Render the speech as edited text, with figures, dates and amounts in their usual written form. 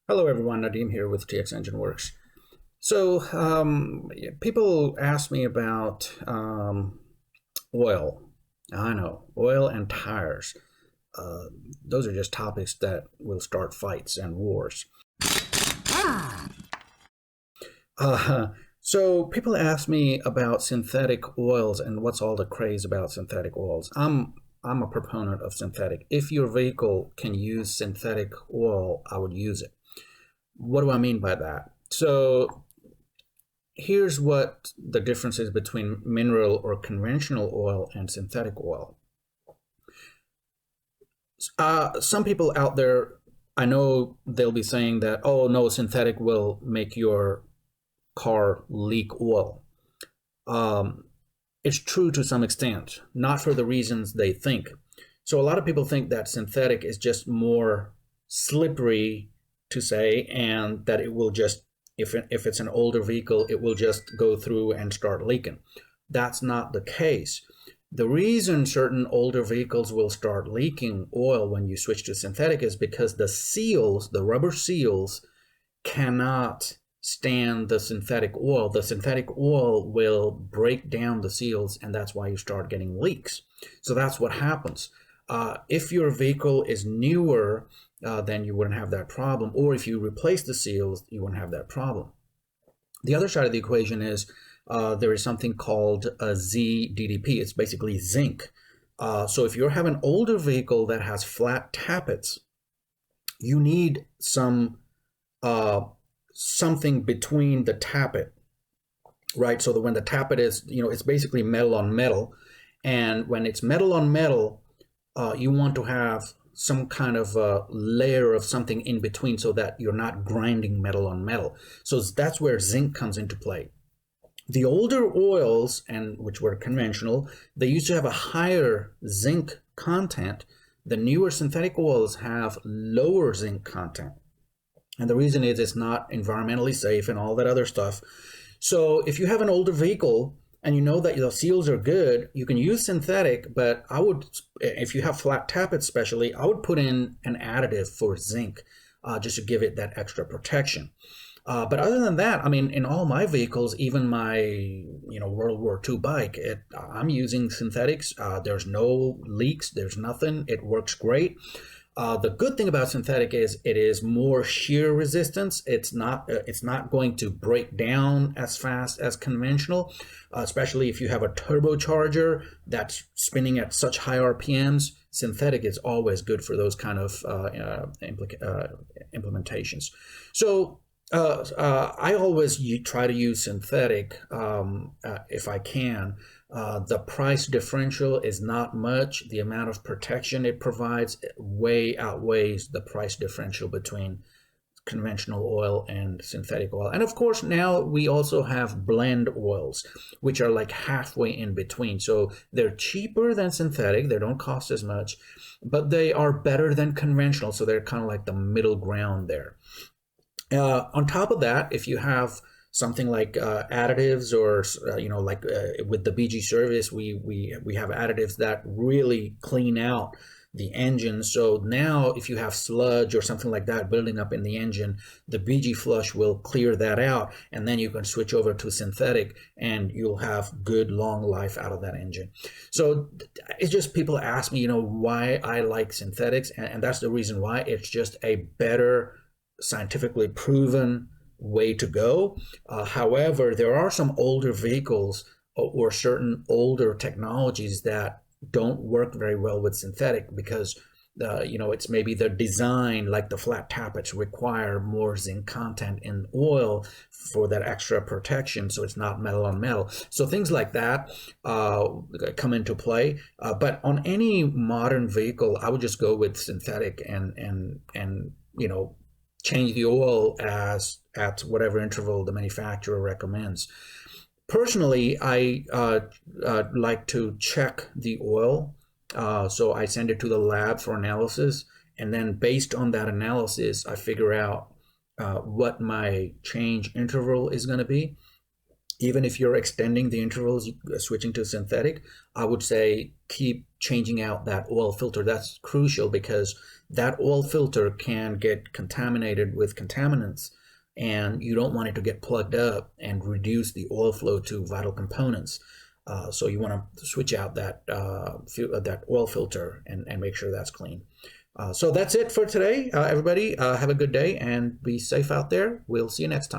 Hello everyone, Nadeem here with TXengineWerx. People ask me about oil. I know, oil and tires. Uh, those are just topics that will start fights and wars. Uh, People ask me about synthetic oils and what's all the craze about synthetic oils. I'm a proponent of synthetic. If your vehicle can use synthetic oil, I would use it. What do I mean by that? Here's what the difference is between mineral or conventional oil and synthetic oil. Some people out there, I know they'll be saying that, oh no, synthetic will make your car leak oil. Um, it's true to some extent, not for the reasons they think. So a lot of people think that synthetic is just more slippery to say, and that it will just, if it's an older vehicle, it will just go through and start leaking. That's not the case. The reason certain older vehicles will start leaking oil when you switch to synthetic is because the seals, the rubber seals, cannot stand the synthetic oil. The synthetic oil will break down the seals, and that's why you start getting leaks. So that's what happens. If your vehicle is newer, then you wouldn't have that problem. Or if you replace the seals, you wouldn't have that problem. The other side of the equation is there is something called a ZDDP. It's basically zinc. So if you have an older vehicle that has flat tappets, you need something between the tappet, right? So that when the tappet is, it's basically metal on metal. And when it's metal on metal, you want to have some kind of a layer of something in between so that you're not grinding metal on metal. So that's where zinc comes into play. The older oils, and which were conventional, they used to have a higher zinc content. The newer synthetic oils have lower zinc content. And the reason is it's not environmentally safe and all that other stuff. So if you have an older vehicle and you know that the seals are good, you can use synthetic, but I would, if you have flat tappets especially, I would put in an additive for zinc just to give it that extra protection. But other than that, I mean, in all my vehicles, even my, World War II bike, I'm using synthetics. There's no leaks, there's nothing. It works great. The good thing about synthetic is it is more shear resistance. It's not going to break down as fast as conventional, especially if you have a turbocharger that's spinning at such high RPMs. Synthetic is always good for those kind of implementations. So I always try to use synthetic if I can. The price differential is not much. The amount of protection it provides way outweighs the price differential between conventional oil and synthetic oil. And of course, now we also have blend oils, which are like halfway in between. So they're cheaper than synthetic. They don't cost as much, but they are better than conventional. So they're kind of like the middle ground there. On top of that, if you have something like additives, or with the BG service, we have additives that really clean out the engine. So now if you have sludge or something like that building up in the engine, the BG flush will clear that out, and then you can switch over to synthetic and you'll have good long life out of that engine. So it's just, people ask me, why I like synthetics, and that's the reason why. It's just a better, scientifically proven way to go. However, there are some older vehicles or certain older technologies that don't work very well with synthetic because it's maybe the design, like the flat tappets require more zinc content in oil for that extra protection, so it's not metal on metal. So things like that come into play. But on any modern vehicle, I would just go with synthetic and change the oil at whatever interval the manufacturer recommends. Personally, I like to check the oil. So I send it to the lab for analysis, and then based on that analysis, I figure out what my change interval is going to be. Even if you're extending the intervals, switching to synthetic, I would say keep changing out that oil filter. That's crucial because that oil filter can get contaminated with contaminants, and you don't want it to get plugged up and reduce the oil flow to vital components. So you want to switch out that oil filter and make sure that's clean. So that's it for today, everybody. Have a good day and be safe out there. We'll see you next time.